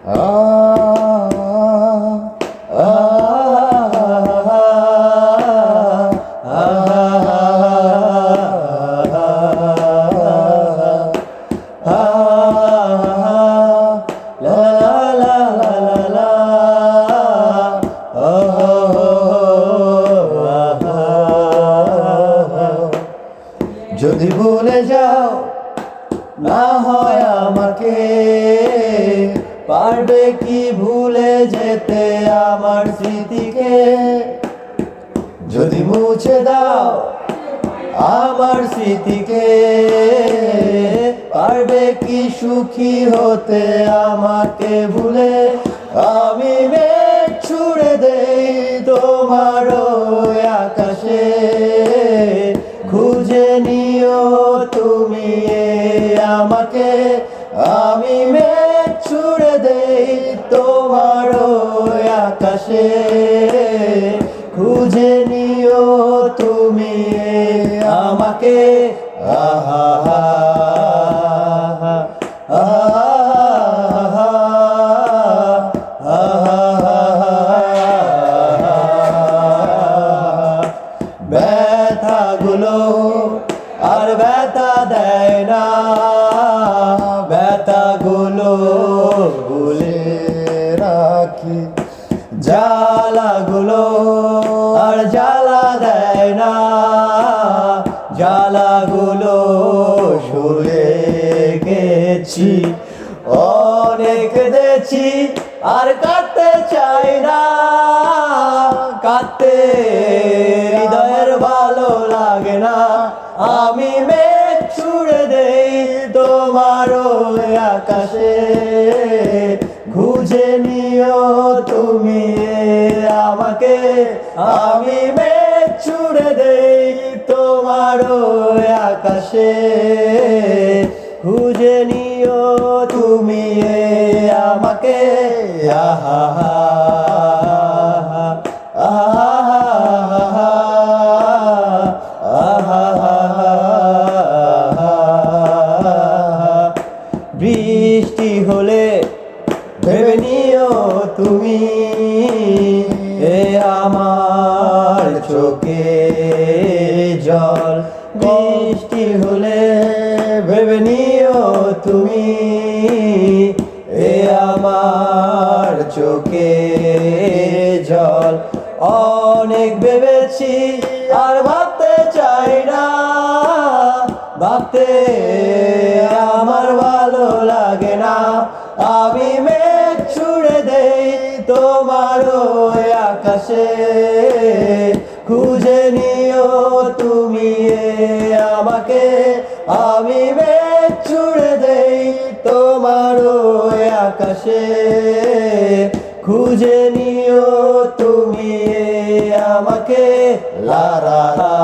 যদি ভুলে যাও না হয় আমাকে, পারবে কি ভুলে যেতে আমার স্মৃতিকে? যদি মুছে দাও আমার স্মৃতিকে, পারবে কি সুখী হতে আমাকে ভুলে? আমি মেঘ ছুড়ে দেই তোমার ওই আকাশে, খুঁজে নিও তুমি আমাকে। আমি মেঘ ছুড়ে দেই তোমার ওই আকাশে, খুঁজে নিও তুমি আমাকে। আহা ব্যথাগুলো আর ব্যথা দেয় না, ব্যথাগুলো ভুলে রাখি। জ্বালাগুলো আর জ্বালা দেয় না, জ্বালাগুলো সয়ে গেছি। অনেক দেখছি আর কাঁদতে চাই না, কাঁদতে হৃদয়ের ভালো লাগে না। আমি মেঘ ছুড়ে দেই তোমার ওই আকাশে, খুঁজে নিও তুমি আমাকে। আমি মেঘ ছুড়ে দেই তোমার ওই আকাশে, খুঁজে নিও তুমি আমাকে। আহা বৃষ্টি হলে ভেবে নিও তুমি এ আমার চোখে জল। বৃষ্টি হলে ভেবে নিও তুমি এ আমার চোখে জল। অনেক ভেবেছি আর ভাবতে চাই না, ভাবতে আমার ভালো লাগে না। আমি মেঘ ছুড়ে দেই তোমার ওই আকাশে, খুঁজে নিও তুমি আমাকে। আমি মেঘ ছুড়ে দেই তোমার ওই আকাশে, খুঁজে নিও তুমি আমাকে। লা লা লা